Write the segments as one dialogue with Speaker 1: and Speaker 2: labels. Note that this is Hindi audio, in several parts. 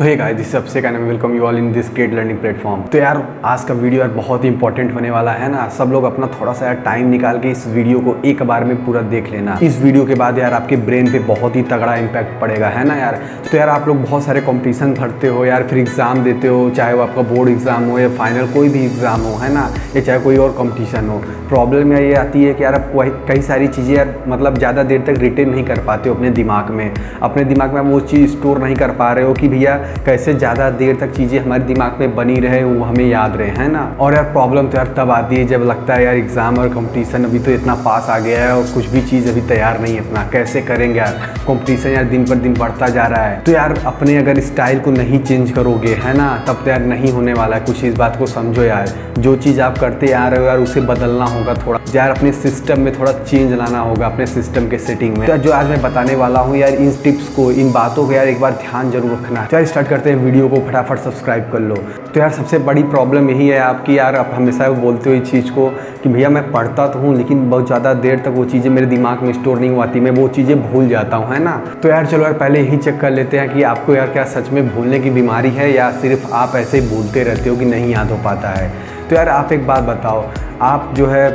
Speaker 1: So hey guys, this Abhishek and welcome you all in this great learning platform. तो यार आज का वीडियो यार बहुत ही इंपॉर्टेंट होने वाला है ना। सब लोग अपना थोड़ा सा यार टाइम निकाल के इस वीडियो को एक बार में पूरा देख लेना। इस वीडियो के बाद यार आपके ब्रेन पे बहुत ही तगड़ा इम्पैक्ट पड़ेगा, है ना यार। तो यार आप लोग बहुत सारे कॉम्पिटिशन भरते हो यार, फिर एग्जाम देते हो, चाहे वो आपका बोर्ड एग्जाम हो या फाइनल कोई भी एग्जाम हो, है ना, या चाहे कोई और कॉम्पिटिशन हो। प्रॉब्लम ये आती है कि यार आप कई सारी चीज़ें यार मतलब ज़्यादा देर तक रिटेन नहीं कर पाते हो अपने दिमाग में आप वो चीज़ स्टोर नहीं कर पा रहे हो कि भैया कैसे ज़्यादा देर तक चीज़ें हमारे दिमाग में बनी रहे, वो हमें याद रहे, है ना। और यार प्रॉब्लम तो यार तब आती है जब लगता है यार एग्ज़ाम और कंपटीशन अभी तो इतना पास आ गया है और कुछ भी चीज़ अभी तैयार नहीं है अपना, कैसे करेंगे यार। कंपटीशन यार दिन पर दिन बढ़ता जा रहा है, तो यार अपने अगर स्टाइल को नहीं चेंज करोगे, है ना, तब तो यार नहीं होने वाला है कुछ। इस बात को समझो यार, जो चीज़ आप करते आ रहे हो यार उसे बदलना होगा थोड़ा यार, अपने सिस्टम में थोड़ा चेंज लाना होगा, अपने सिस्टम के सेटिंग में। तो जो आज मैं बताने वाला हूँ यार, इन टिप्स को, इन बातों को यार एक बार ध्यान जरूर रखना है। तो यार स्टार्ट करते हैं, वीडियो को फटाफट सब्सक्राइब कर लो। तो यार सबसे बड़ी प्रॉब्लम यही है आपकी यार, आप हमेशा बोलते हो इस चीज़ को कि भैया मैं पढ़ता तो हूँ लेकिन बहुत ज़्यादा देर तक वो चीज़ें मेरे दिमाग में स्टोर नहीं होती, मैं वो चीज़ें भूल जाता हूँ, है ना। तो यार चलो यार पहले यही चेक कर लेते हैं कि आपको यार क्या सच में भूलने की बीमारी है या सिर्फ आप ऐसे ही भूलते रहते हो कि नहीं याद हो पाता है। तो यार आप एक बात बताओ, आप जो है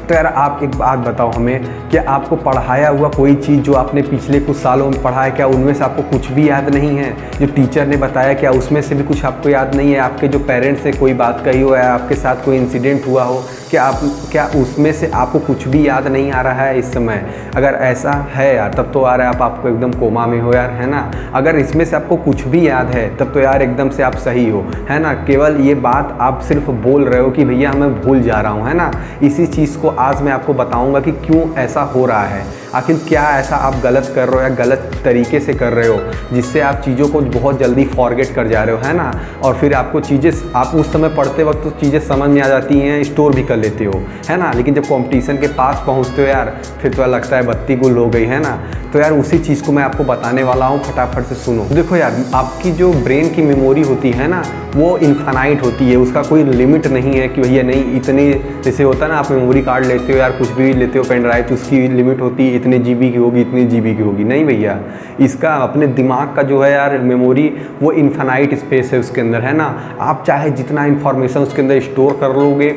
Speaker 1: तो यार आप एक बात बताओ हमें कि आपको पढ़ाया हुआ कोई चीज़ जो आपने पिछले कुछ सालों में पढ़ा है, क्या उनमें से आपको कुछ भी याद नहीं है? जो टीचर ने बताया क्या उसमें से भी कुछ आपको याद नहीं है? आपके जो पेरेंट्स ने कोई बात कही हो या आपके साथ कोई इंसिडेंट हुआ हो, क्या उसमें से आपको कुछ भी याद नहीं आ रहा है इस समय? अगर ऐसा है यार तब तो यार आपको एकदम कोमा में हो यार, है ना। अगर इसमें से आपको कुछ भी याद है तब तो यार एकदम से आप सही हो, है ना। केवल ये बात आप सिर्फ बोल रहे हो कि भैया मैं भूल जा रहा हूँ, है ना। इसी चीज़ को आज मैं आपको बताऊंगा कि क्यों ऐसा हो रहा है, आखिर क्या ऐसा आप गलत कर रहे हो या गलत तरीके से कर रहे हो जिससे आप चीज़ों को बहुत जल्दी फॉरगेट कर जा रहे हो, है ना। और फिर आपको चीज़ें आप उस समय पढ़ते वक्त तो चीज़ें समझ में आ जाती हैं, स्टोर भी कर लेते हो, है ना, लेकिन जब कंपटीशन के पास पहुंचते हो यार फिर तो लगता है बत्ती गुल हो गई, है ना। तो यार उसी चीज़ को मैं आपको बताने वाला हूँ, फटाफट से सुनो। देखो यार आपकी जो ब्रेन की मेमोरी होती है ना वो इन्फानाइट होती है, उसका कोई लिमिट नहीं है कि भैया नहीं इतने, जैसे होता है ना आप मेमोरी कार्ड लेते हो यार, कुछ भी लेते हो पेन ड्राइव, तो उसकी लिमिट होती है इतने जीबी की होगी, इतनी जीबी की होगी। नहीं भैया, इसका अपने दिमाग का जो है यार मेमोरी वो इन्फानाइट स्पेस है उसके अंदर, है ना। आप चाहे जितना इन्फॉर्मेशन उसके अंदर स्टोर कर लोगे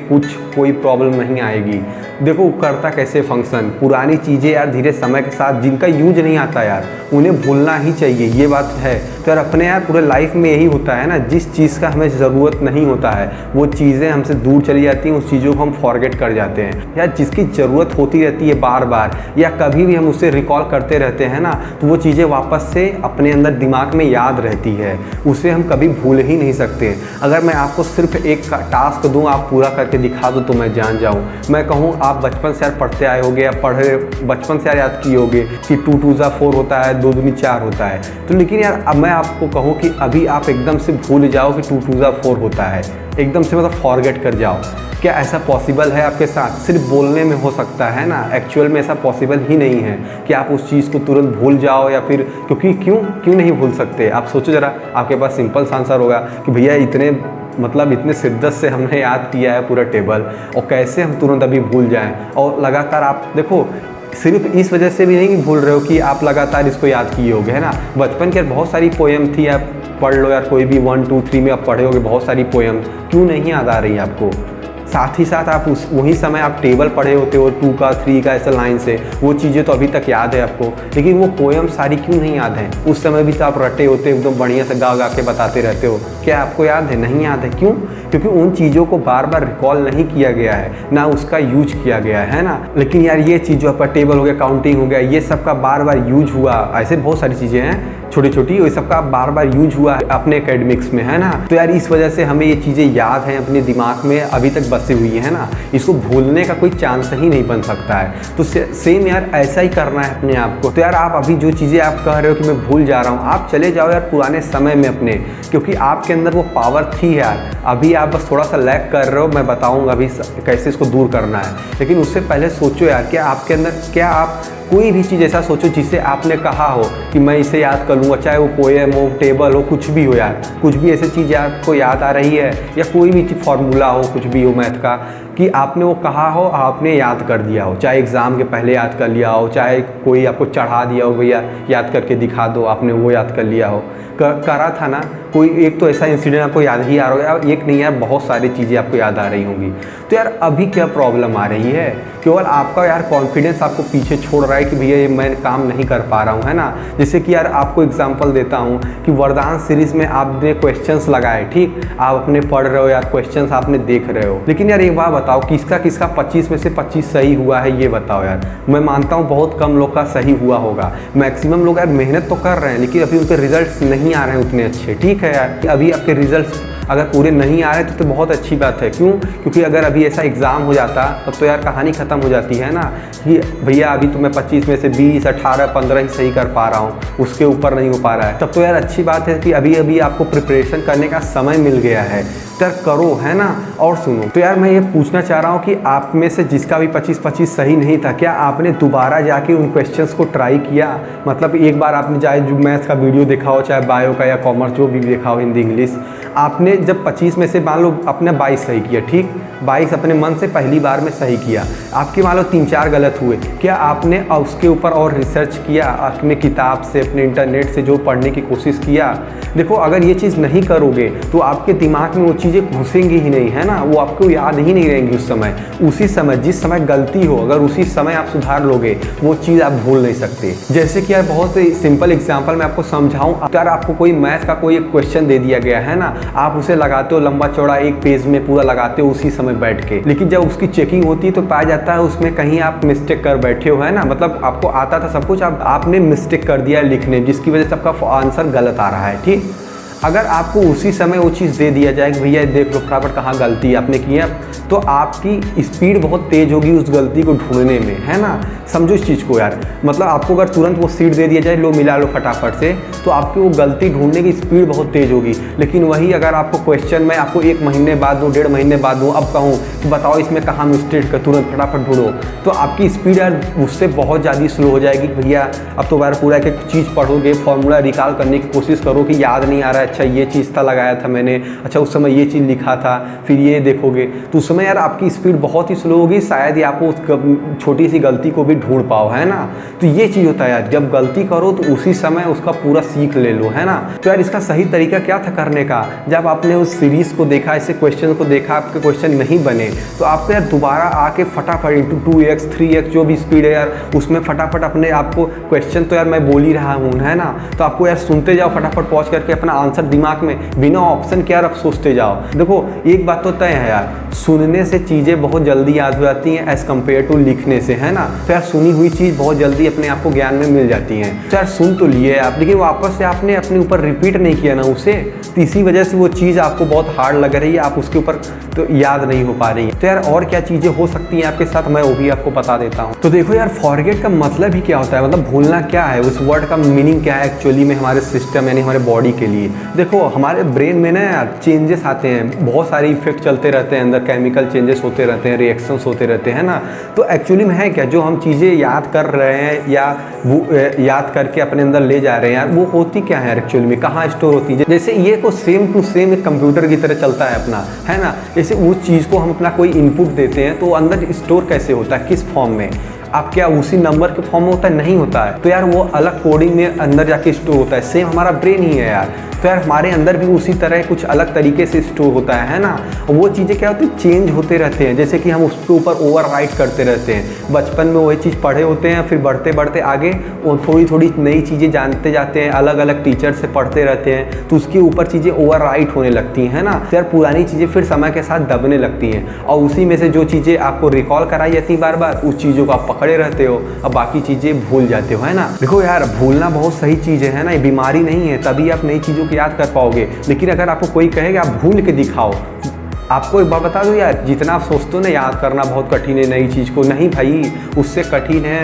Speaker 1: कोई प्रॉब्लम नहीं आएगी। देखो करता कैसे फंक्शन, पुरानी चीज़ें यार धीरे समय के साथ जिनका यूज नहीं आता यार उन्हें भूलना ही चाहिए, ये बात है। तो यार अपने यार पूरे लाइफ में यही होता है ना, जिस चीज़ का हमें ज़रूरत नहीं होता है वो चीज़ें हमसे दूर चली जाती हैं, उस चीज़ों को हम फॉरगेट कर जाते हैं। यार जिसकी ज़रूरत होती रहती है बार बार या कभी भी हम उसे रिकॉल करते रहते हैं ना, तो वो चीज़ें वापस से अपने अंदर दिमाग में याद रहती है, उसे हम कभी भूल ही नहीं सकते। अगर मैं आपको सिर्फ एक टास्क दूँ, आप पूरा करके दिखा दो तो मैं जान जाऊँ। मैं कहूँ आप बचपन से यार पढ़ते आए होगे या बचपन से यार याद किए होगे कि 2 2 4 होता है, 2 दूनी 4 होता है। तो लेकिन यार अब मैं आपको कहूँ कि अभी आप एकदम से भूल जाओ कि 2 2 4 होता है, एकदम से मतलब फॉरगेट कर जाओ। क्या ऐसा पॉसिबल है आपके साथ? सिर्फ बोलने में हो सकता है ना, एक्चुअल में ऐसा पॉसिबल ही नहीं है कि आप उस चीज़ को तुरंत भूल जाओ या फिर क्योंकि क्यों नहीं भूल सकते? आप सोचो ज़रा, आपके पास सिंपल सा आंसर होगा कि भैया इतने शिद्दत से हमने याद किया है पूरा टेबल और कैसे हम तुरंत अभी भूल जाएं। और लगातार आप देखो सिर्फ इस वजह से भी नहीं भूल रहे हो कि आप लगातार इसको याद किए होगे, है ना। बचपन की बहुत सारी पोएम थी, आप पढ़ लो यार, कोई भी 1 2 3 में आप पढ़े होगे बहुत सारी पोएम, क्यों नहीं याद आ रही आपको? साथ ही साथ आप वही समय आप टेबल पढ़े होते हो 2 का 3 का ऐसा लाइन से, वो चीज़ें तो अभी तक याद है आपको, लेकिन वो पोएम सारी क्यों नहीं याद है? उस समय भी तो आप रटे होते एकदम बढ़िया से गा के बताते रहते हो, क्या आपको याद है? नहीं याद है। क्यों? क्योंकि उन चीज़ों को बार बार रिकॉल नहीं किया गया है, ना उसका यूज किया गया है ना। लेकिन यार ये चीज़ जो आपका टेबल हो गया, काउंटिंग हो गया, ये सब का बार बार यूज हुआ, ऐसे बहुत सारी चीज़ें हैं छोटी छोटी, ये सब का बार बार यूज हुआ है अपने एकेडमिक्स में, है ना। तो यार इस वजह से हमें ये चीज़ें याद हैं, अपने दिमाग में अभी तक बसी हुई है ना, इसको भूलने का कोई चांस ही नहीं बन सकता है। तो सेम यार ऐसा ही करना है अपने आप को। तो यार आप अभी जो चीज़ें आप कह रहे हो कि मैं भूल जा रहा हूँ, आप चले जाओ यार पुराने समय में अपने, क्योंकि आपके अंदर वो पावर थी यार, अभी आप बस थोड़ा सा लैग कर रहे हो। मैं बताऊँगा अभी कैसे इसको दूर करना है, लेकिन उससे पहले सोचो यार क्या आपके अंदर, क्या आप कोई भी चीज़ ऐसा सोचो जिसे आपने कहा हो कि मैं इसे याद कर लूँगा, चाहे वो पोएम हो, टेबल हो, कुछ भी हो यार, कुछ भी ऐसी चीज़ आपको याद आ रही है या कोई भी फार्मूला हो, कुछ भी हो मैथ का, कि आपने वो कहा हो, आपने याद कर दिया हो, चाहे एग्ज़ाम के पहले याद कर लिया हो, चाहे कोई आपको चढ़ा दिया हो भैया याद करके दिखा दो, आपने वो याद कर लिया हो। करा था ना, कोई एक तो ऐसा इंसिडेंट आपको याद ही आ रहा होगा, एक नहीं यार बहुत सारी चीज़ें आपको याद आ रही होंगी। तो यार अभी क्या प्रॉब्लम आ रही है, केवल आपका यार कॉन्फिडेंस आपको पीछे छोड़ रहा है कि भैया ये मैं काम नहीं कर पा रहा हूँ, है ना। जैसे कि यार आपको एग्जांपल देता हूँ कि वरदान सीरीज़ में आपने क्वेश्चंस लगाए, ठीक, आप अपने पढ़ रहे हो यार, क्वेश्चंस आपने देख रहे हो, लेकिन यार एक बात बताओ, किसका किसका 25 में से 25 सही हुआ है ये बताओ यार। मैं मानता हूँ बहुत कम लोग का सही हुआ होगा, मैक्सिमम लोग यार मेहनत तो कर रहे हैं लेकिन अभी उनके रिजल्ट नहीं आ रहे हैं उतने अच्छे, ठीक है यार। अभी आपके रिजल्ट अगर पूरे नहीं आ रहे तो बहुत अच्छी बात है। क्यों? क्योंकि अगर अभी ऐसा एग्ज़ाम हो जाता तब तो यार कहानी ख़त्म हो जाती है ना, कि भैया अभी तो मैं 25 में से 20, 18, 15 ही सही कर पा रहा हूँ, उसके ऊपर नहीं हो पा रहा है। तब तो यार अच्छी बात है कि अभी अभी आपको प्रिपरेशन करने का समय मिल गया है, तो यार करो, है ना। और सुनो, तो यार मैं ये पूछना चाह रहा हूँ कि आप में से जिसका भी 25-25 सही नहीं था, क्या आपने दोबारा जाके उन क्वेश्चंस को ट्राई किया? मतलब एक बार आपने चाहे जो मैथ्स का वीडियो देखा हो, चाहे बायो का या कॉमर्स जो भी देखा हो, हिंदी इंग्लिश, आपने जब 25 में से मान लो अपने 22 सही किया, ठीक, 22 अपने मन से पहली बार में सही किया, आपके मान लो 3-4 गलत हुए, क्या आपने उसके ऊपर और रिसर्च किया, अपने किताब से, अपने इंटरनेट से जो पढ़ने की कोशिश किया? देखो अगर ये चीज़ नहीं करोगे तो आपके दिमाग में वो चीज़ें घुसेंगी ही नहीं, है ना, वो आपको याद ही नहीं रहेंगी उस समय। उसी समय जिस समय गलती हो, अगर उसी समय आप सुधार लोगे वो चीज़ आप भूल नहीं सकते। जैसे कि यार बहुत सिंपल एग्जाम्पल मैं आपको समझाऊँ, यार आपको कोई मैथ का कोई एक क्वेश्चन दे दिया गया है ना, आप उसे लगाते हो लंबा चौड़ा एक पेज में पूरा लगाते हो उसी समय बैठ के, लेकिन जब उसकी चेकिंग होती है तो पाया जाता है उसमें कहीं आप मिस्टेक कर बैठे हो, है ना, मतलब आपको आता था सब कुछ, आपने मिस्टेक कर दिया लिखने, जिसकी वजह से आपका आंसर गलत आ रहा है, ठीक। अगर आपको उसी समय वो चीज़ दे दिया जाए कि भैया देख लो फटाफट कहाँ गलती आपने की है, तो आपकी स्पीड बहुत तेज़ होगी उस गलती को ढूंढने में, है ना। समझो इस चीज़ को यार, मतलब आपको अगर तुरंत वो सीट दे दिया जाए, लो मिला लो फटाफट से, तो आपकी वो गलती ढूंढने की स्पीड बहुत तेज़ होगी। लेकिन वही अगर आपको क्वेश्चन में आपको 1 महीने बाद दूँ, 1.5 महीने बाद दूँ, अब कहूँ कि बताओ इसमें कहाँ मिस्टेक कर, तुरंत फटाफट ढूंढो, तो आपकी स्पीड यार उससे बहुत ज़्यादा स्लो हो जाएगी। भैया अब तो यार पूरा एक चीज़ पढ़ोगे, फॉर्मूला रिकॉल करने की कोशिश करो कि याद नहीं आ रहा है, अच्छा ये चीज़ था लगाया था मैंने, अच्छा उस समय ये चीज़ लिखा था, फिर ये देखोगे तो उस समय यार आपकी स्पीड बहुत ही स्लो होगी, शायद ही आपको उस छोटी सी गलती को भी ढूंढ पाओ, है ना। तो ये चीज़ होता है यार, जब गलती करो तो उसी समय उसका पूरा सीख ले लो, है ना। तो यार इसका सही तरीका क्या था करने का, जब आपने उस सीरीज़ को देखा, ऐसे क्वेश्चन को देखा, आपके क्वेश्चन नहीं बने, तो आपको यार दोबारा आके फटाफट इंटू 2x 3x जो भी स्पीड है यार उसमें फटाफट अपने आपको क्वेश्चन तो यार मैं बोल ही रहा हूँ, है ना, तो आपको यार सुनते जाओ, फटाफट पॉज करके अपना आंसर दिमाग में बिना ऑप्शन के यार आप सोचते जाओ। देखो एक बात तो तय है यार, सुनने से चीज़ें बहुत जल्दी याद हो जाती हैं एज़ कम्पेयर टू लिखने से, है ना। तो यार सुनी हुई चीज़ बहुत जल्दी अपने आप को ज्ञान में मिल जाती है। तो यार सुन तो लिए आप, लेकिन वापस से आपने अपने ऊपर रिपीट नहीं किया ना उसे, तो इसी वजह से वो चीज़ आपको बहुत हार्ड लग रही है, आप उसके ऊपर तो याद नहीं हो पा रही है। तो यार और क्या चीज़ें हो सकती हैं आपके साथ, मैं वो भी आपको बता देता हूँ। तो देखो यार फॉरगेट का मतलब ही क्या होता है, मतलब भूलना क्या है, उस वर्ड का मीनिंग क्या है एक्चुअली में हमारे सिस्टम यानी हमारे बॉडी के लिए। देखो हमारे ब्रेन में ना यार चेंजेस आते हैं, बहुत सारे इफेक्ट चलते रहते हैं, अंदर केमिकल चेंजेस होते रहते हैं, रिएक्शंस होते रहते हैं ना। तो एक्चुअली में है क्या, जो हम चीज़ें याद कर रहे हैं या याद करके अपने अंदर ले जा रहे हैं यार, वो होती क्या है एक्चुअली में, कहाँ स्टोर होती है। जैसे ये को सेम टू सेम एक कंप्यूटर की तरह चलता है अपना, है ना। जैसे उस चीज़ को हम अपना कोई इनपुट देते हैं तो अंदर स्टोर कैसे होता है, किस फॉर्म में, आप क्या उसी नंबर के फॉर्म में होता है, नहीं होता है, तो यार वो अलग कोडिंग में अंदर जाके स्टोर होता है। सेम हमारा ब्रेन ही है यार, तो यार हमारे अंदर भी उसी तरह कुछ अलग तरीके से स्टोर होता है ना। वो चीज़ें क्या होती है, चेंज होते रहते हैं, जैसे कि हम उसके ऊपर ओवर राइट करते रहते हैं। बचपन में वही चीज़ पढ़े होते हैं, फिर बढ़ते बढ़ते आगे वो थोड़ी थोड़ी नई चीज़ें जानते जाते हैं, अलग अलग टीचर से पढ़ते रहते हैं, तो उसके ऊपर चीज़ें ओवर राइट होने लगती हैं, है ना। तो यार पुरानी चीज़ें फिर समय के साथ दबने लगती हैं, और उसी में से जो चीज़ें आपको रिकॉल कराई जाती बार बार, उस चीज़ों को आप पकड़े रहते हो और बाकी चीज़ें भूल जाते हो, है ना। देखो यार भूलना बहुत सही चीज़ है ना, ये बीमारी नहीं है, तभी आप नई चीज़ों को याद कर पाओगे। लेकिन अगर आपको कोई कहेगा आप भूल के दिखाओ, आपको एक बात बता दो यार, जितना आप सोचते हो ना याद करना बहुत कठिन है नई चीज़ को, नहीं भाई, उससे कठिन है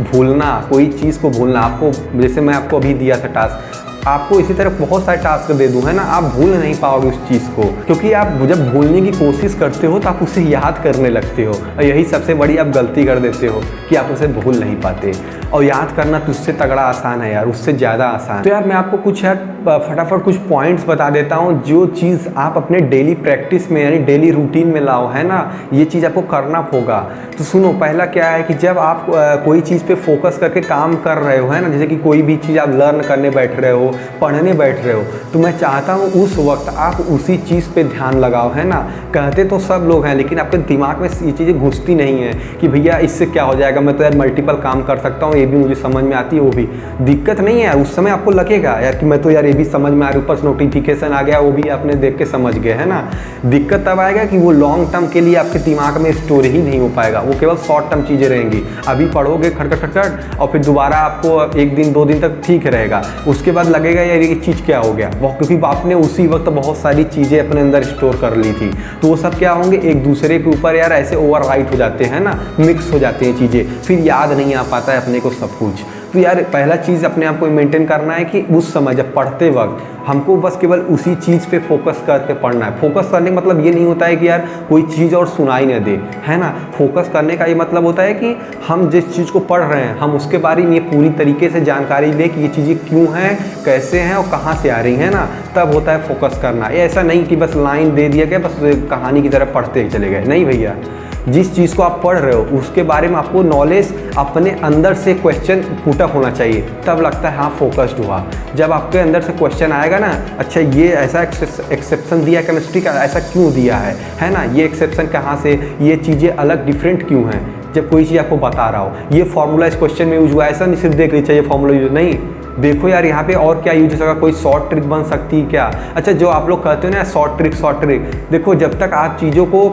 Speaker 1: भूलना, कोई चीज़ को भूलना। आपको जैसे मैं आपको अभी दिया था टास्क, आपको इसी तरह बहुत सारे टास्क दे दूँ, है ना, आप भूल नहीं पाओगे उस चीज़ को, क्योंकि आप जब भूलने की कोशिश करते हो तो आप उसे याद करने लगते हो, और यही सबसे बड़ी आप गलती कर देते हो कि आप उसे भूल नहीं पाते। और याद करना तो उससे तगड़ा आसान है यार, उससे ज़्यादा आसान। तो यार मैं आपको कुछ यार फटाफट कुछ पॉइंट्स बता देता हूँ, जो चीज़ आप अपने डेली प्रैक्टिस में यानी डेली रूटीन में लाओ, है ना, ये चीज़ आपको करना होगा। तो सुनो, पहला क्या है कि जब आप कोई चीज़ पे फोकस करके काम कर रहे हो, है ना, जैसे कि कोई भी चीज़ आप लर्न करने बैठ रहे हो, हो, पढ़ने बैठ रहे हो, तो मैं चाहता हूँ उस वक्त आप उसी चीज़ पे ध्यान लगाओ, है ना। कहते तो सब लोग हैं, लेकिन आपके दिमाग में ये चीज़ें घुसती नहीं है कि भैया इससे क्या हो जाएगा, मैं तो यार मल्टीपल काम कर सकता हूँ, ये भी मुझे समझ में आती है, वो भी दिक्कत नहीं है यार। उस समय आपको लगेगा यार कि मैं तो यार ये भी समझ में आ रही, ऊपर से नोटिफिकेशन आ गया, वो भी आपने देख के समझ गए, है ना। दिक्कत तब आएगा कि वो लॉन्ग टर्म के लिए आपके दिमाग में स्टोर ही नहीं हो पाएगा, वो केवल शॉर्ट टर्म चीज़ें रहेंगी। अभी पढ़ोगे खटखट खटखट और फिर दोबारा आपको एक दिन 2 दिन तक ठीक रहेगा, उसके बाद लगेगा यार ये चीज़ क्या हो गया, क्योंकि आपने उसी वक्त बहुत सारी चीज़ें अपने अंदर स्टोर कर ली थी। तो वो सब क्या होंगे, एक दूसरे के ऊपर यार ऐसे ओवरराइट हो जाते हैं ना, मिक्स हो जाती हैं चीज़ें, फिर याद नहीं आ पाता है अपने को सब कुछ। तो यार पहला चीज़ अपने आप को मेंटेन करना है कि उस समय जब पढ़ते वक्त हमको बस केवल उसी चीज़ पे फोकस करके पढ़ना है। फोकस करने का मतलब ये नहीं होता है कि यार कोई चीज़ और सुनाई न दे, है ना। फोकस करने का ये मतलब होता है कि हम जिस चीज़ को पढ़ रहे हैं हम उसके बारे में पूरी तरीके से जानकारी लें कि ये चीज़ें क्यों हैं, कैसे हैं और कहाँ से आ रही हैं ना, तब होता है फोकस करना। ऐसा नहीं कि बस लाइन दे दिया गया बस कहानी की तरह पढ़ते चले गए, नहीं भैया। जिस चीज़ को आप पढ़ रहे हो उसके बारे में आपको नॉलेज अपने अंदर से क्वेश्चन पुटअप होना चाहिए, तब लगता है हाँ फोकस्ड हुआ। जब आपके अंदर से क्वेश्चन आएगा ना, अच्छा ये ऐसा एक्सेप्शन दिया केमिस्ट्री का, ऐसा क्यों दिया है ना, ये एक्सेप्शन कहाँ से, ये चीज़ें अलग डिफरेंट क्यों हैं, जब कोई चीज़ आपको बता रहा हो, ये फॉर्मूला इस क्वेश्चन में यूज हुआ, ऐसा नहीं सिर्फ देख लीजिए ये फॉर्मूला यूज नहीं, देखो यार यहाँ पे और क्या यूज हो सकता, कोई शॉर्ट ट्रिक बन सकती है क्या। अच्छा जो आप लोग कहते हो ना शॉर्ट ट्रिक, देखो जब तक आप चीज़ों को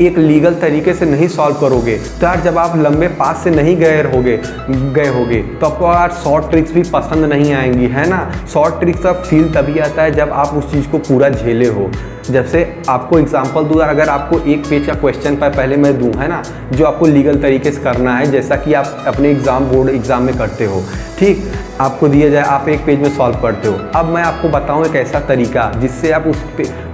Speaker 1: एक लीगल तरीके से नहीं सॉल्व करोगे तो यार जब आप लंबे पास से नहीं गए होगे तो आपको यार शॉर्ट ट्रिक्स भी पसंद नहीं आएंगी, है ना। शॉर्ट ट्रिक्स का फील तभी आता है जब आप उस चीज़ को पूरा झेले हो। जैसे आपको एग्जांपल दूँ, अगर आपको एक पेज का क्वेश्चन पहले मैं दूँ, है ना, जो आपको लीगल तरीके से करना है, जैसा कि आप अपने बोर्ड एग्ज़ाम में करते हो, ठीक, आपको दिया जाए आप एक पेज में सॉल्व करते हो। अब मैं आपको बताऊं एक ऐसा तरीका जिससे आप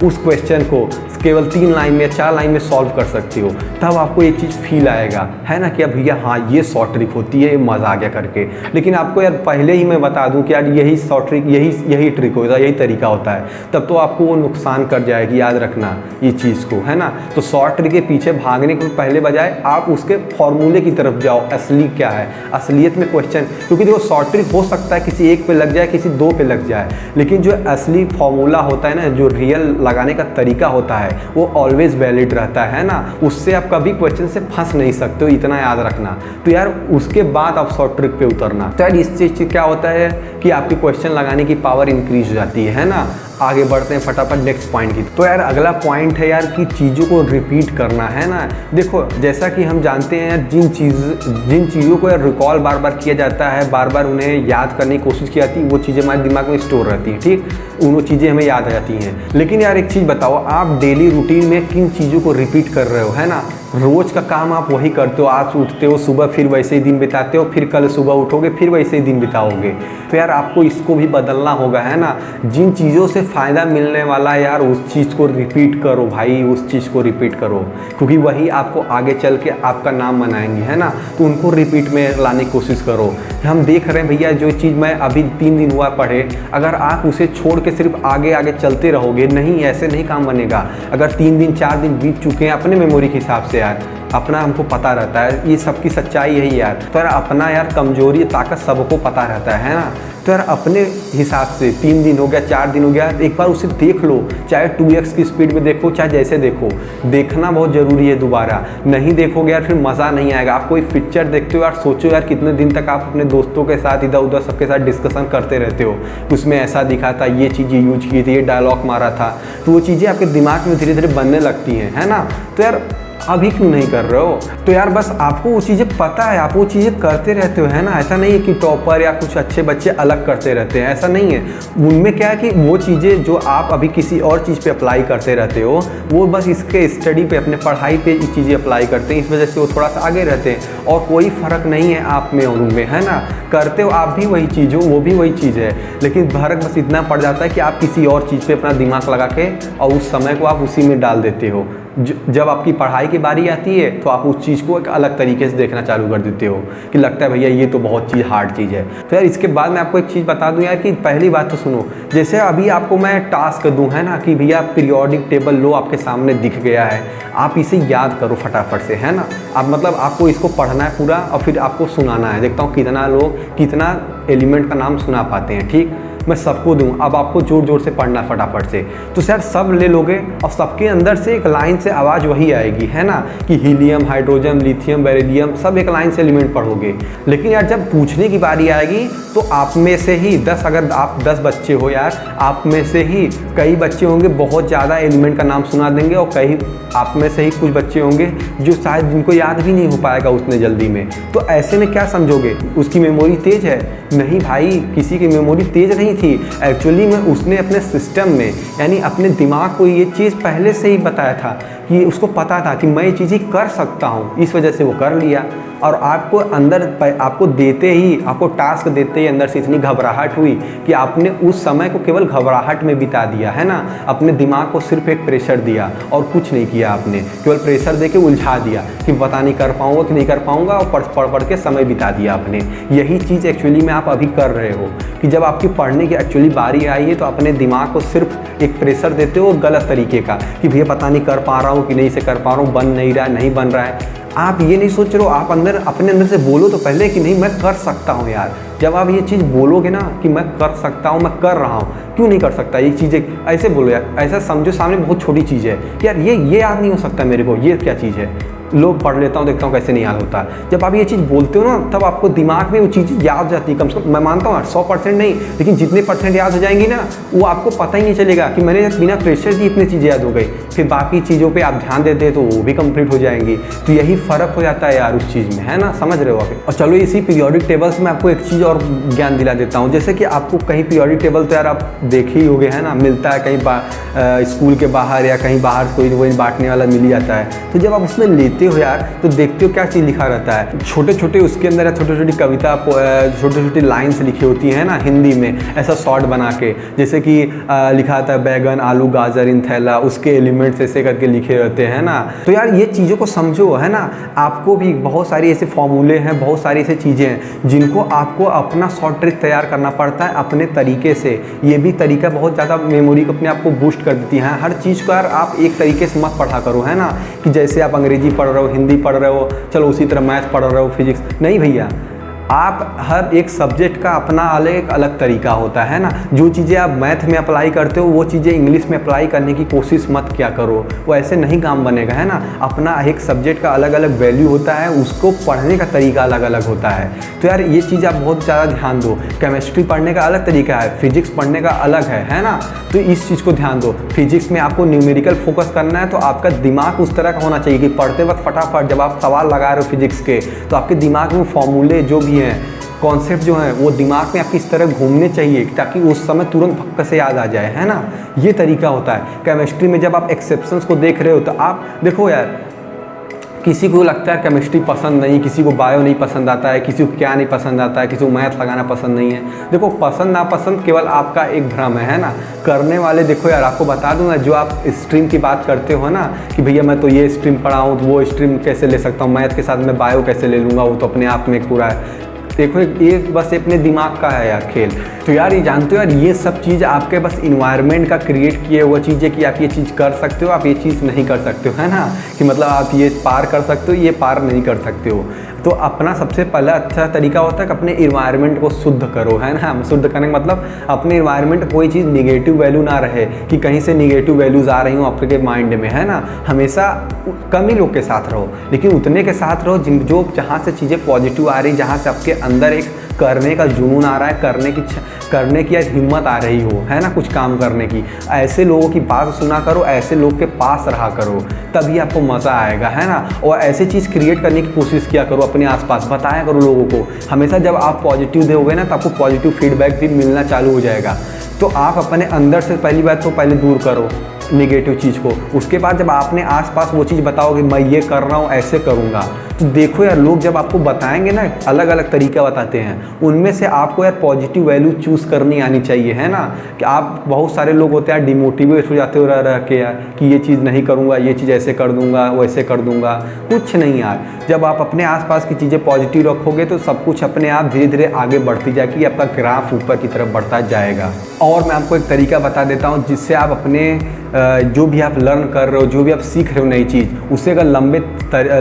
Speaker 1: उस क्वेश्चन को केवल 3 लाइन में 4 लाइन में सॉल्व कर सकते हो, तब आपको एक चीज़ फील आएगा, है ना, कि अब भैया हाँ ये शॉर्ट ट्रिक होती है, ये मज़ा आ गया करके। लेकिन आपको यार पहले ही मैं बता दूं कि यार यही शॉर्ट ट्रिक यही ट्रिक होता है, यही तरीका होता है, तब तो आपको वो नुकसान कर जाएगी, याद रखना ये चीज़ को, है ना। तो शॉर्ट ट्रिक के पीछे भागने के पहले बजाय आप उसके फॉर्मूले की तरफ जाओ, असली क्या है, असलियत में क्वेश्चन, क्योंकि देखो शॉर्ट ट्रिक हो सकता है किसी एक पे लग जाए, किसी 2 पे लग जाए, लेकिन जो असली फॉर्मूला होता है ना, जो रियल लगाने का तरीका होता है, वो ऑलवेज वैलिड रहता है ना। उससे आप कभी क्वेश्चन से फंस नहीं सकते हो, इतना याद रखना। तो यार उसके बाद आप शॉर्ट ट्रिक पे उतरना। तो यार इस चीज़ से क्या होता है कि आपकी क्वेश्चन लगाने की पावर इंक्रीज हो जाती है ना। आगे बढ़ते हैं फटाफट नेक्स्ट पॉइंट की। तो यार अगला पॉइंट है यार कि चीज़ों को रिपीट करना, है ना। देखो जैसा कि हम जानते हैं यार, जिन चीज़ों को यार रिकॉल बार बार किया जाता है, बार बार उन्हें याद करने की कोशिश की जाती है, वो चीज़ें हमारे दिमाग में स्टोर रहती हैं, ठीक, वो चीज़ें हमें याद आ जाती हैं। लेकिन यार एक चीज़ बताओ, आप डेली रूटीन में किन चीज़ों को रिपीट कर रहे हो, है ना। रोज़ का काम आप वही करते हो, आज उठते हो सुबह, फिर वैसे ही दिन बिताते हो, फिर कल सुबह उठोगे, फिर वैसे ही दिन बिताओगे। तो यार आपको इसको भी बदलना होगा, है ना। जिन चीज़ों से फ़ायदा मिलने वाला है यार, उस चीज़ को रिपीट करो भाई, उस चीज़ को रिपीट करो, क्योंकि वही आपको आगे चल के आपका नाम बनाएंगी, है ना। तो उनको रिपीट में लाने की कोशिश करो। हम देख रहे हैं भैया, जो चीज़ मैं अभी 3 दिन हुआ पढ़े, अगर आप उसे छोड़ के सिर्फ आगे आगे चलते रहोगे, नहीं, ऐसे नहीं काम बनेगा। अगर 3 दिन 4 दिन बीत चुके हैं अपने मेमोरी के हिसाब से यार, अपना हमको पता रहता है, ये सबकी सच्चाई यही यार। तो यार अपना यार कमजोरी ताकत सबको पता रहता है ना। तो यार अपने हिसाब से 3 दिन हो गया, 4 दिन हो गया, एक बार उसे देख लो, चाहे 2x की स्पीड में देखो, चाहे जैसे देखो, देखना बहुत ज़रूरी है। दोबारा नहीं देखोगे यार फिर मज़ा नहीं आएगा। आप कोई पिक्चर देखते हो यार, सोचो यार कितने दिन तक आप अपने दोस्तों के साथ इधर उधर सबके साथ डिस्कशन करते रहते हो, उसमें ऐसा दिखा था, ये चीज़ें यूज की थी, ये डायलॉग मारा था, तो वो चीज़ें आपके दिमाग में धीरे धीरे बनने लगती हैं, है ना। तो यार अभी क्यों नहीं कर रहे हो। तो यार बस आपको वो चीज़ें पता है, आप वो चीज़ें करते रहते हो, है ना। ऐसा नहीं है कि टॉपर या कुछ अच्छे बच्चे अलग करते रहते हैं, ऐसा नहीं है। उनमें क्या है कि वो चीज़ें जो आप अभी किसी और चीज़ पे अप्लाई करते रहते हो, वो बस इसके स्टडी पे, अपने पढ़ाई पे ये चीज़ें अप्लाई करते हैं, इस वजह से वो थोड़ा सा आगे रहते हैं, और कोई फ़र्क नहीं है आप में और उनमें, है ना। करते हो आप भी वही चीज़ हो, वो भी वही चीज़ है, लेकिन फर्क बस इतना पड़ जाता है कि आप किसी और चीज़ पे अपना दिमाग लगा के और उस समय को आप उसी में डाल देते हो। जब आपकी पढ़ाई की बारी आती है तो आप उस चीज़ को एक अलग तरीके से देखना चालू कर देते हो कि लगता है भैया ये तो बहुत हार्ड चीज़ है। तो यार इसके बाद मैं आपको एक चीज़ बता दूं यार, कि पहली बात तो सुनो, जैसे अभी आपको मैं टास्क दूं, है ना, कि भैया पीरियोडिक टेबल लो आपके सामने दिख गया है, आप इसे याद करो फटाफट से, है ना। आप मतलब आपको इसको पढ़ना है पूरा और फिर आपको सुनाना है। देखता हूँ कितना लोग कितना एलिमेंट का नाम सुना पाते हैं, ठीक। मैं सबको दूँ, अब आपको जोर जोर से पढ़ना फटाफट से, तो सर सब ले लोगे और सबके अंदर से एक लाइन से आवाज़ वही आएगी, है ना, कि हीलियम, हाइड्रोजन, लिथियम, बेरिलियम, सब एक लाइन से एलिमेंट पढ़ोगे। लेकिन यार जब पूछने की बारी आएगी तो आप में से ही 10, अगर आप 10 बच्चे हो यार, आप में से ही कई बच्चे होंगे बहुत ज़्यादा एलिमेंट का नाम सुना देंगे, और कई आप में से ही कुछ बच्चे होंगे जो शायद जिनको याद भी नहीं हो पाएगा उतने जल्दी में। तो ऐसे में क्या समझोगे, उसकी मेमोरी तेज है? नहीं भाई, किसी की मेमोरी तेज नहीं थी। एक्चुअली में उसने अपने सिस्टम में, यानी अपने दिमाग को ये चीज़ पहले से ही बताया था कि उसको पता था कि मैं ये चीज़ें कर सकता हूँ, इस वजह से वो कर लिया। और आपको अंदर, आपको देते ही, आपको टास्क देते ही अंदर से इतनी घबराहट हुई कि आपने उस समय को केवल घबराहट में बिता दिया, है ना। अपने दिमाग को सिर्फ एक प्रेशर दिया और कुछ नहीं किया आपने, केवल प्रेशर दे के उलझा दिया कि पता नहीं कर पाऊँगा कि नहीं कर पाऊँगा, और पढ़ के समय बिता दिया आपने। यही चीज़ एक्चुअली में आप अभी कर रहे हो कि जब आपकी पढ़ने की एक्चुअली बारी आई है तो अपने दिमाग को सिर्फ एक प्रेशर देते हो गलत तरीके का कि भैया पता नहीं कर पा रहा हूँ कि नहीं से कर पा रहा हूँ, बन नहीं रहा है, नहीं बन रहा है। आप ये नहीं सोच रहे हो, आप अंदर अपने अंदर से बोलो तो पहले कि नहीं मैं कर सकता हूँ यार। जब आप ये चीज़ बोलोगे ना कि मैं कर सकता हूँ, मैं कर रहा हूँ, क्यों नहीं कर सकता, ये चीज़ें ऐसे बोलो यार, ऐसा समझो सामने बहुत छोटी चीज़ है यार, ये याद नहीं हो सकता मेरे को, ये क्या चीज़ है, लोग पढ़ लेता हूँ, देखता हूँ कैसे नहीं याद होता। जब आप ये चीज़ बोलते हो ना तब आपको दिमाग में वो चीज़ याद हो जाती है। कम से कम मैं मानता हूँ 100% नहीं, लेकिन जितने % याद हो जाएंगी ना वो आपको पता ही नहीं चलेगा कि मैंने बिना प्रेशर की इतनी चीज़ें याद हो गई। फिर बाकी चीज़ों पे आप ध्यान देते हैं तो वो भी कंप्लीट हो जाएंगी। तो यही फ़र्क हो जाता है यार उस चीज़ में, है ना, समझ रहे हो आप। और चलो इसी पीरियोडिक टेबल्स में आपको एक चीज़ और ज्ञान दिला देता हूँ। जैसे कि आपको कहीं पीरियोडिक टेबल तो यार आप देखे ही होगे, है ना, मिलता है कहीं स्कूल के बाहर या कहीं बाहर कोई बांटने वाला मिल जाता है। तो जब आप उसमें लेते हो यार तो देखते हो क्या चीज़ लिखा रहता है, छोटे छोटे उसके अंदर या छोटी छोटी कविता, छोटी छोटी लाइन्स लिखी होती हैं ना हिंदी में, ऐसा शॉर्ट बना के, जैसे कि लिखा आता है बैगन, आलू, गाजर इन थैला, उसके एलिमेंट्स ऐसे करके लिखे रहते हैं ना। तो यार ये चीज़ों को समझो, है ना। आपको भी बहुत सारी ऐसे फॉर्मूले हैं, बहुत सारी ऐसी चीज़ें हैं जिनको आपको अपना शॉर्ट ट्रिक तैयार करना पड़ता है अपने तरीके से। ये भी तरीका बहुत ज़्यादा मेमोरी को अपने आप को बूस्ट कर देती है। हर चीज़ को यार आप एक तरीके से मत पढ़ा करो, है ना, कि जैसे आप अंग्रेजी पढ़ रहे हो, हिंदी पढ़ रहे हो, चलो उसी तरह मैथ पढ़ रहे हो, फिजिक्स नहीं भैया। आप हर एक सब्जेक्ट का अपना अलग तरीका होता है ना। जो चीज़ें आप मैथ में अप्लाई करते हो वो चीज़ें इंग्लिश में अप्लाई करने की कोशिश मत क्या करो, वो ऐसे नहीं काम बनेगा, है ना। अपना एक सब्जेक्ट का अलग अलग वैल्यू होता है, उसको पढ़ने का तरीका अलग अलग होता है। तो यार ये चीज़ आप बहुत ज़्यादा ध्यान दो। केमिस्ट्री पढ़ने का अलग तरीका है, फिजिक्स पढ़ने का अलग है ना। तो इस चीज़ को ध्यान दो। फिजिक्स में आपको न्यूमेरिकल फोकस करना है तो आपका दिमाग उस तरह का होना चाहिए कि पढ़ते वक्त फटाफट जब आप सवाल लगा रहे हो फिजिक्स के तो आपके दिमाग में फॉर्मूले जो भी हैं, कॉन्सेप्ट जो हैं, वो दिमाग में आपकी इस तरह घूमने चाहिए ताकि उस समय तुरंत फक्का से याद आ जाए, है ना। ये तरीका होता है। केमिस्ट्री में जब आप एक्सेप्शंस को देख रहे हो तो आप देखो यार, किसी को लगता है केमिस्ट्री पसंद नहीं, किसी को बायो नहीं पसंद आता है, किसी को क्या नहीं पसंद आता है, किसी को मैथ लगाना पसंद नहीं है। देखो पसंद नापसंद केवल आपका एक भ्रम है ना। करने वाले देखो यार, आपको बता दूँ ना, जो आप स्ट्रीम की बात करते हो ना कि भैया मैं तो ये स्ट्रीम पढ़ा हूँ तो वो स्ट्रीम कैसे ले सकता हूँ, मैथ के साथ मैं बायो कैसे ले लूँगा, वो तो अपने आप में पूरा है। देखो ये बस अपने दिमाग का है यार खेल। तो यार ये जानते हो यार, ये सब चीज़ आपके बस इन्वायरमेंट का क्रिएट किए हुआ चीज़ है कि आप ये चीज़ कर सकते हो, आप ये चीज़ नहीं कर सकते हो, है ना। कि मतलब आप ये पार कर सकते हो, ये पार नहीं कर सकते हो। तो अपना सबसे पहला अच्छा तरीका होता है कि अपने इन्वायरमेंट को शुद्ध करो, है ना। शुद्ध करने का मतलब अपने इन्वायरमेंट कोई चीज़ निगेटिव वैल्यू ना रहे कि कहीं से निगेटिव वैल्यूज़ आ रही हूँ आपके माइंड में, है ना। हमेशा कम ही लोग के साथ रहो, लेकिन उतने के साथ रहो जो जहाँ से चीज़ें पॉजिटिव आ रही, जहाँ से आपके अंदर एक करने का जुनून आ रहा है, करने की हिम्मत आ रही हो, है ना, कुछ काम करने की। ऐसे लोगों की बात सुना करो, ऐसे लोग के पास रहा करो, तभी आपको मज़ा आएगा, है ना। और ऐसी चीज़ क्रिएट करने की कोशिश किया करो अपने आसपास, बताया करो लोगों को। हमेशा जब आप पॉजिटिव दोगे ना तो आपको पॉजिटिव फीडबैक भी मिलना चालू हो जाएगा। तो आप अपने अंदर से पहली बात तो पहले दूर करो नेगेटिव चीज़ को। उसके बाद जब आपने आसपास वो चीज़ बताओगे मैं ये कर रहा हूँ, ऐसे करूँगा, तो देखो यार लोग जब आपको बताएंगे ना, अलग अलग तरीका बताते हैं, उनमें से आपको यार पॉजिटिव वैल्यू चूज़ करनी आनी चाहिए, है ना। कि आप बहुत सारे लोग होते हैं डिमोटिवेट हो जाते हो रह के यार कि ये चीज़ नहीं करूँगा, ये चीज़ ऐसे कर दूँगा, वैसे कर दूँगा। कुछ नहीं यार, जब आप अपने आसपास की चीज़ें पॉजिटिव रखोगे तो सब कुछ अपने आप धीरे धीरे आगे बढ़ती जाएगी, आपका ग्राफ ऊपर की तरफ बढ़ता जाएगा। और मैं आपको एक तरीका बता देता हूँ जिससे आप अपने जो भी आप लर्न कर रहे हो, जो भी आप सीख रहे हो नई चीज़, उसे अगर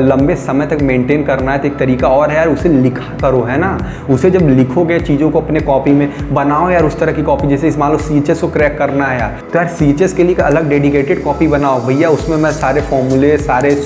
Speaker 1: लंबे समय तक मेंटेन करना है तो एक तरीका और है यार, उसे लिखा करो, है ना। उसे जब लिखोगे चीज़ों को अपने कॉपी में बनाओ यार, उस तरह की कॉपी। जैसे मान लो CHS को क्रैक करना है यार, तो यार CHS के लिए एक अलग डेडिकेटेड कॉपी बनाओ भैया। उसमें मैं सारे फॉर्मूले, सारे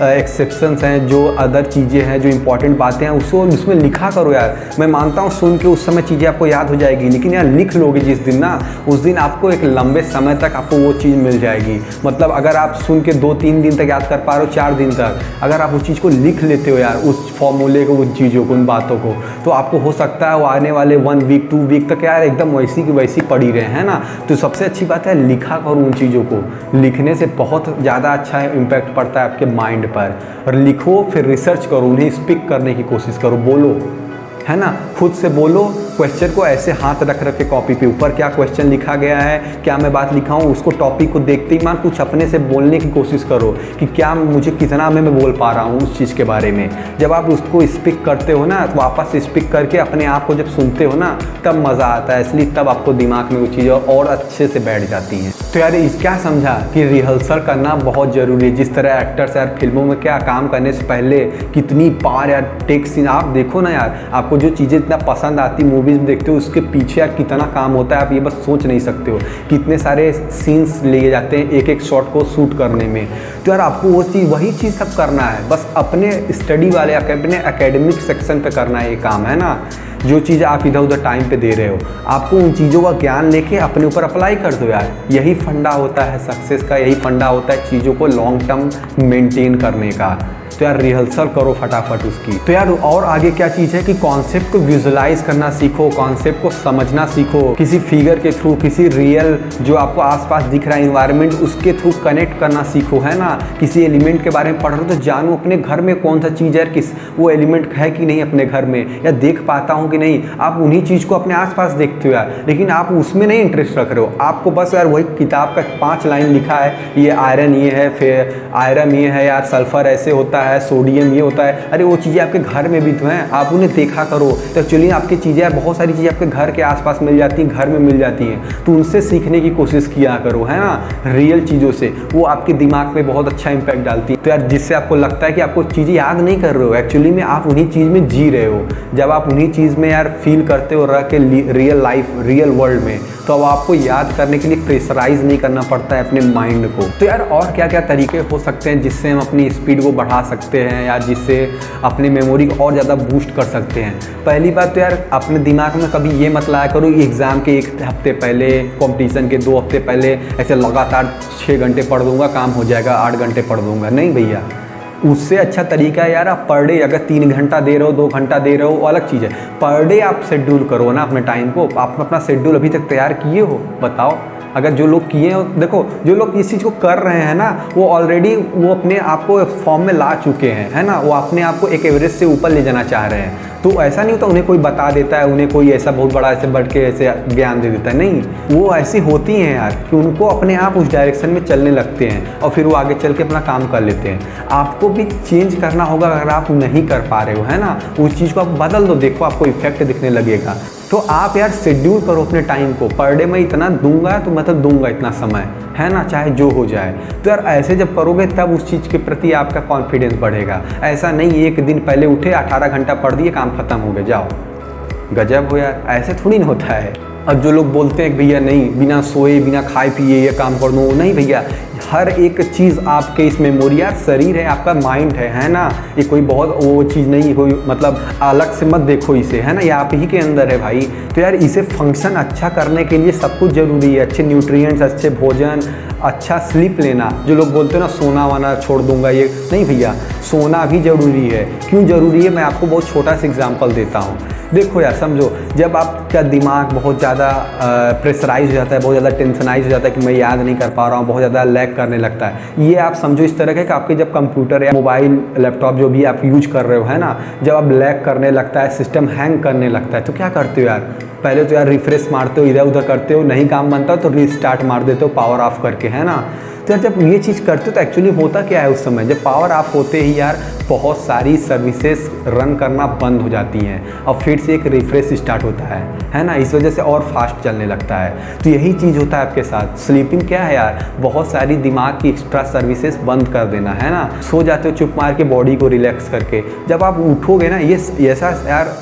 Speaker 1: एक्सेप्शंस हैं, जो अदर चीज़ें हैं, जो इंपॉर्टेंट बातें हैं, उसको उसमें लिखा करो यार। मैं मानता हूँ सुन के उस समय चीज़ें आपको याद हो जाएगी, लेकिन यार लिख लोगे जिस दिन ना, उस दिन आपको एक लंबे समय तक आपको वो चीज़ मिल जाएगी। मतलब अगर आप सुन के 2-3 दिन तक याद कर पा रहे हो, 4 दिन तक अगर आप उस चीज़ को लिख लेते हो यार, उस फॉर्मूले को, उन चीज़ों को, उन बातों को, तो आपको हो सकता है वो आने वाले 1 वीक 2 वीक तक यार एकदम वैसी की वैसी पड़ी रहे, है ना। तो सबसे अच्छी बात है लिखा करो उन चीज़ों को। लिखने से बहुत ज़्यादा अच्छा इम्पैक्ट पड़ता है आपके माइंड पर। और लिखो, फिर रिसर्च करो, उन्हें स्पीक करने की कोशिश करो, बोलो, है ना, खुद से बोलो। क्वेश्चन को ऐसे हाथ रख के कॉपी पे ऊपर क्या क्वेश्चन लिखा गया है, क्या मैं बात लिखा हूँ, उसको टॉपिक को देखते ही मान कुछ अपने से बोलने की कोशिश करो कि क्या मुझे कितना मैं बोल पा रहा हूँ उस चीज़ के बारे में। जब आप उसको स्पीक करते हो ना, तो वापस स्पीक करके अपने आप को जब सुनते हो ना, तब मज़ा आता है। इसलिए तब आपको दिमाग में वो चीज़ें और अच्छे से बैठ जाती हैं। तो यार इस क्या समझा कि रिहर्सल करना बहुत ज़रूरी है। जिस तरह एक्टर्स यार फिल्मों में क्या काम करने से पहले कितनी बार यार टेक सीन, आप देखो ना यार, आपको जो चीज़ें इतना पसंद आती मूवीज़ में देखते हो, उसके पीछे यार कितना काम होता है, आप ये बस सोच नहीं सकते हो। कितने सारे सीन्स लिए जाते हैं एक एक शॉट को शूट करने में। तो यार आपको वो चीज़, वही चीज़ सब करना है, बस अपने स्टडी वाले, अपने एकेडमिक सेक्शन पे करना है ये काम, है ना। जो चीज़ आप इधर उधर टाइम पे दे रहे हो, आपको उन चीज़ों का ज्ञान लेके अपने ऊपर अप्लाई कर दो यार। यही फंडा होता है सक्सेस का, यही फंडा होता है चीज़ों को लॉन्ग टर्म मेंटेन करने का। तो यार रिहर्सल करो फटाफट उसकी। तो यार और आगे क्या चीज़ है कि कॉन्सेप्ट को विजुलाइज करना सीखो, कॉन्सेप्ट को समझना सीखो, किसी फिगर के थ्रू, किसी रियल जो आपको आसपास दिख रहा है इन्वायरमेंट, उसके थ्रू कनेक्ट करना सीखो, है ना। किसी एलिमेंट के बारे में पढ़ रहे हो तो जानो अपने घर में कौन सा चीज़ है, किस वो एलिमेंट है कि नहीं अपने घर में, या देख पाता हूँ कि नहीं। आप उन्हीं चीज़ को अपने आसपास देखते हो यार, लेकिन आप उसमें नहीं इंटरेस्ट रख रहे हो। आपको बस यार वही किताब का 5 लाइन लिखा है, ये आयरन ये है, फिर आयरन ये है यार, सल्फर ऐसे होता है, सोडियम ये होता है। अरे वो चीज़ें आपके घर में भी तो हैं, आप उन्हें देखा करो। तो एक्चुअली आपकी चीज़ें, बहुत सारी चीज़ें आपके घर के आसपास मिल जाती हैं, घर में मिल जाती हैं, तो उनसे सीखने की कोशिश किया करो, है ना। रियल चीज़ों से वो आपके दिमाग पे बहुत अच्छा इंपैक्ट डालती है। तो यार जिससे आपको लगता है कि आपको चीज़ें याद नहीं कर रहे हो, एक्चुअली में आप उन्हीं चीज़ में जी रहे हो। जब आप उन्हीं चीज़ में यार फील करते हो रह के रियल लाइफ, रियल वर्ल्ड में, तो अब आपको याद करने के लिए प्रेशराइज नहीं करना पड़ता है अपने माइंड को। तो यार और क्या क्या तरीके हो सकते हैं जिससे हम अपनी स्पीड को बढ़ा सकते हैं, या जिससे अपनी मेमोरी को और ज़्यादा बूस्ट कर सकते हैं। पहली बात तो यार अपने दिमाग में कभी ये मत लाया करो एग्ज़ाम के 1 हफ्ते पहले, कंपटीशन के 2 हफ्ते पहले ऐसे लगातार 6 घंटे पढ़ दूंगा काम हो जाएगा, 8 घंटे पढ़ दूंगा। नहीं भैया, उससे अच्छा तरीका है यार आप पर डे अगर 3 घंटा दे रहे हो, 2 घंटा दे रहे हो, वो अलग चीज़ है। पर डे आप शेड्यूल करो ना अपने टाइम को। आप अपना शेड्यूल अभी तक तैयार किए हो, बताओ। अगर जो लोग किए हो, देखो जो लोग इस चीज़ को कर रहे हैं ना, वो ऑलरेडी वो अपने आप को फॉर्म में ला चुके हैं, है ना। वो अपने आप को एक एवरेज से ऊपर ले जाना चाह रहे हैं। तो ऐसा नहीं होता उन्हें कोई बता देता है, उन्हें कोई ऐसा बहुत बड़ा ऐसे बढ़ के ऐसे ज्ञान दे देता है, नहीं। वो ऐसी होती हैं यार कि उनको अपने आप उस डायरेक्शन में चलने लगते हैं और फिर वो आगे चल के अपना काम कर लेते हैं। आपको भी चेंज करना होगा अगर आप नहीं कर पा रहे हो, है ना। उस चीज़ को आप बदल दो, देखो आपको इफेक्ट दिखने लगेगा। तो आप यार शेड्यूल करो अपने टाइम को, पर डे मैं इतना दूंगा तो मतलब दूंगा इतना समय, है ना, चाहे जो हो जाए। तो यार ऐसे जब करोगे तब उस चीज़ के प्रति आपका कॉन्फिडेंस बढ़ेगा। ऐसा नहीं एक दिन पहले उठे 18 घंटा पढ़ दिए काम खत्म हो गया, जाओ गजब हो यार, ऐसे थोड़ी ना होता है। अब जो लोग बोलते हैं भैया नहीं बिना सोए बिना खाए पिए ये काम कर दूँ, नहीं भैया, हर एक चीज़ आपके इस मेमोरी, यार शरीर है आपका, माइंड है ना। ये कोई बहुत वो चीज़ नहीं हुई, मतलब अलग से मत देखो इसे, है ना, ये आप ही के अंदर है भाई। तो यार इसे फंक्शन अच्छा करने के लिए सब कुछ ज़रूरी है, अच्छे न्यूट्रिएंट्स, अच्छे भोजन, अच्छा स्लीप लेना। जो लोग बोलते हैं ना सोना वाना छोड़ दूंगा, ये नहीं भैया, सोना भी ज़रूरी है। क्यों ज़रूरी है, मैं आपको बहुत छोटा सा एग्जांपल देता हूँ। देखो यार समझो, जब आपका दिमाग बहुत ज़्यादा प्रेशराइज हो जाता है, बहुत ज़्यादा टेंशनाइज हो जाता है कि मैं याद नहीं कर पा रहा हूँ, बहुत ज़्यादा लैग करने लगता है। ये आप समझो इस तरह के कि आपके जब कंप्यूटर या मोबाइल लैपटॉप जो भी आप यूज कर रहे हो, है ना, जब आप लैग करने लगता है, सिस्टम हैंग करने लगता है, तो क्या करते हो यार, पहले तो यार रिफ्रेश मारते हो, इधर उधर करते हो, नहीं काम बनता तो रीस्टार्ट मार देते हो पावर ऑफ करके, है ना। तो यार जब ये चीज़ करते हो तो एक्चुअली होता क्या है उस समय, जब पावर ऑफ होते ही यार बहुत सारी सर्विसेज रन करना बंद हो जाती हैं और फिर से एक रिफ्रेश स्टार्ट होता है ना। इस वजह से और फास्ट चलने लगता है। तो यही चीज़ होता है आपके साथ। स्लीपिंग क्या है यार, बहुत सारी दिमाग की एक्स्ट्रा सर्विसेज बंद कर देना, है ना। सो जाते हो चुप मार के बॉडी को रिलैक्स करके, जब आप उठोगे ना ये ऐसा यार,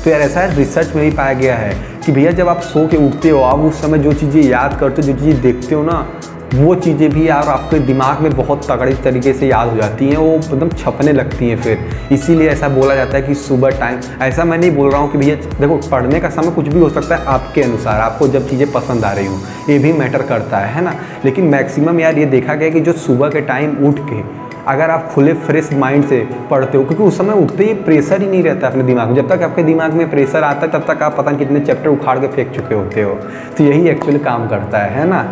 Speaker 1: तो यार ऐसा रिसर्च में भी पाया गया है कि भैया जब आप सो के उठते हो, आप उस समय जो चीज़ें याद करते हो, जो चीज़ें देखते हो ना, वो चीज़ें भी यार आपके दिमाग में बहुत तगड़े तरीके से याद हो जाती हैं, वो एकदम छपने लगती हैं फिर। इसीलिए ऐसा बोला जाता है कि सुबह टाइम, ऐसा मैं नहीं बोल रहा हूँ कि भैया देखो पढ़ने का समय कुछ भी हो सकता है आपके अनुसार, आपको जब चीज़ें पसंद आ रही हूँ, ये भी मैटर करता है ना। लेकिन मैक्सिमम यार ये देखा गया कि जो सुबह के टाइम उठ के अगर आप खुले फ्रेश माइंड से पढ़ते हो, क्योंकि उस समय उठते ही प्रेशर ही नहीं रहता अपने दिमाग में। जब तक आपके दिमाग में प्रेशर आता है तब तक आप पता नहीं कितने चैप्टर उखाड़ के फेंक चुके होते हो। तो यही एक्चुअली काम करता है ना।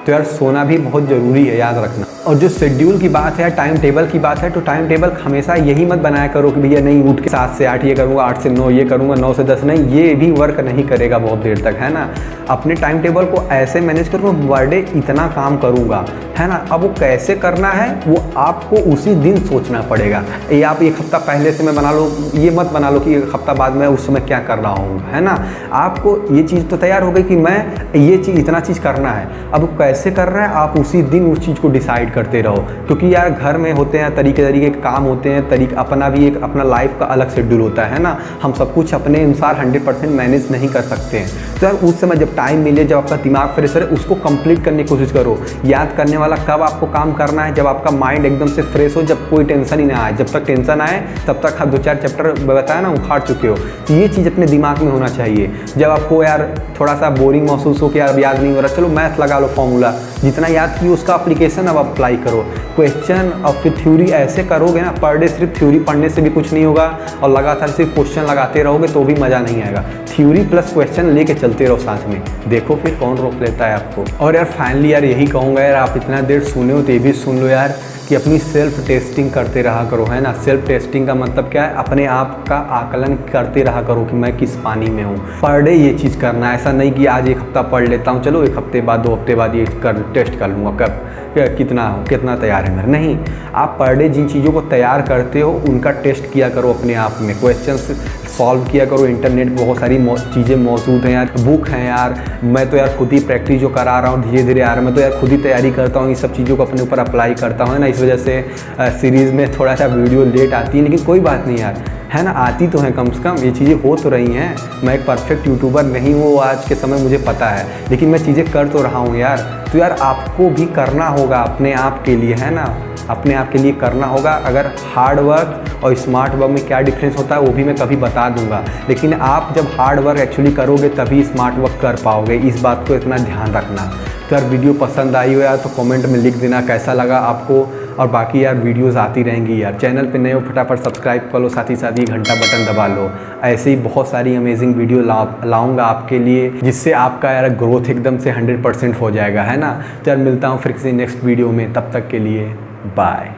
Speaker 1: तो यार सोना भी बहुत ज़रूरी है, याद रखना। और जो शेड्यूल की बात है, टाइम टेबल की बात है, तो टाइम टेबल हमेशा यही मत बनाया करो कि भैया नहीं उठ के 7 से 8 ये करूँगा, 8 से 9 ये करूँगा, 9 से 10 नहीं, ये भी वर्क नहीं करेगा बहुत देर तक, है ना। अपने टाइम टेबल को ऐसे मैनेज करो, पर डे इतना काम करूँगा, है ना। अब वो कैसे करना है वो आपको उसी दिन सोचना पड़ेगा। ये आप एक हफ्ता पहले से मैं बना लो, ये मत बना लो कि एक हफ्ता बाद मैं उस समय क्या कर रहा हूँ, है ना। आपको ये चीज़ तो तैयार हो गई कि मैं ये चीज़ इतना चीज़ करना है, अब कैसे करना है आप उसी दिन उस चीज़ को डिसाइड करते रहो। क्योंकि यार घर में होते हैं तरीके के काम होते हैं, अपना भी एक अपना लाइफ का अलग शेड्यूल होता है ना। हम सब कुछ अपने अनुसार 100% मैनेज नहीं कर सकते हैं। तो यार उस समय जब टाइम मिले, जब आपका दिमाग फ्रेश है, उसको कंप्लीट करने की कोशिश करो। याद करने वाला कब आपको काम करना है, जब आपका माइंड एकदम से फ्रेश हो, जब कोई टेंशन ही ना आए। जब तक टेंशन आए तब तक आप 2-4 चैप्टर बताया ना उखाड़ चुके हो। तो ये चीज़ अपने दिमाग में होना चाहिए। जब आपको यार थोड़ा सा बोरिंग महसूस हो कि यार याद नहीं हो रहा, चलो मैथ लगा लो, फॉर्मूला जितना याद किए उसका एप्लीकेशन अब अप्लाई करो। क्वेश्चन और फिर थ्योरी ऐसे करोगे ना, पर डे सिर्फ थ्योरी पढ़ने से भी कुछ नहीं होगा और लगातार सिर्फ क्वेश्चन लगाते रहोगे तो भी मज़ा नहीं आएगा। थ्योरी प्लस क्वेश्चन लेके चलते रहो साथ में, देखो फिर कौन रोक लेता है आपको। और यार फाइनली यार यही कहूँगा यार, आप इतना देर सुने हो तो ये भी सुन लो यार कि अपनी सेल्फ टेस्टिंग करते रहा करो, है ना। सेल्फ टेस्टिंग का मतलब क्या है, अपने आप का आकलन करते रहा करो कि मैं किस पानी में हूँ। पर डे ये चीज़ करना, ऐसा नहीं कि आज एक हफ्ता पढ़ लेता हूँ, चलो एक हफ्ते बाद 2 हफ्ते बाद ये टेस्ट कर लूँगा कब कितना तैयार है मेरा। नहीं, आप पर डे जिन चीज़ों को तैयार करते हो उनका टेस्ट किया करो अपने आप में, क्वेश्चंस सॉल्व किया करो। इंटरनेट पर बहुत सारी चीज़ें मौजूद हैं यार, बुक हैं यार। मैं तो यार खुद ही प्रैक्टिस जो करा रहा हूँ धीरे धीरे यार, मैं तो यार खुद ही तैयारी करता हूँ, ये सब चीज़ों को अपने ऊपर अप्लाई करता हूँ, है ना। इस वजह से सीरीज़ में थोड़ा सा वीडियो लेट आती है, लेकिन कोई बात नहीं यार, है ना। आती तो है, कम से कम ये चीज़ें हो तो रही हैं। मैं एक परफेक्ट यूट्यूबर नहीं हूँ आज के समय, मुझे पता है, लेकिन मैं चीज़ें कर तो रहा हूँ यार। तो यार आपको भी करना होगा अपने आप के लिए, है ना, अपने आप के लिए करना होगा। अगर हार्ड वर्क और स्मार्ट वर्क में क्या डिफरेंस होता है वो भी मैं कभी बता दूंगा, लेकिन आप जब हार्ड वर्क एक्चुअली करोगे तभी स्मार्ट वर्क कर पाओगे, इस बात को इतना ध्यान रखना। तो यार वीडियो पसंद आई हो यार तो कमेंट में लिख देना कैसा लगा आपको। और बाकी यार वीडियोस आती रहेंगी यार, चैनल पे नए हो फटाफट सब्सक्राइब कर लो, साथ ही साथ ये घंटा बटन दबा लो। ऐसे ही बहुत सारी अमेजिंग वीडियो लाऊंगा आपके लिए, जिससे आपका यार ग्रोथ एकदम से 100% हो जाएगा, है ना। तो यार मिलता हूँ फिर किसी नेक्स्ट वीडियो में, तब तक के लिए बाय।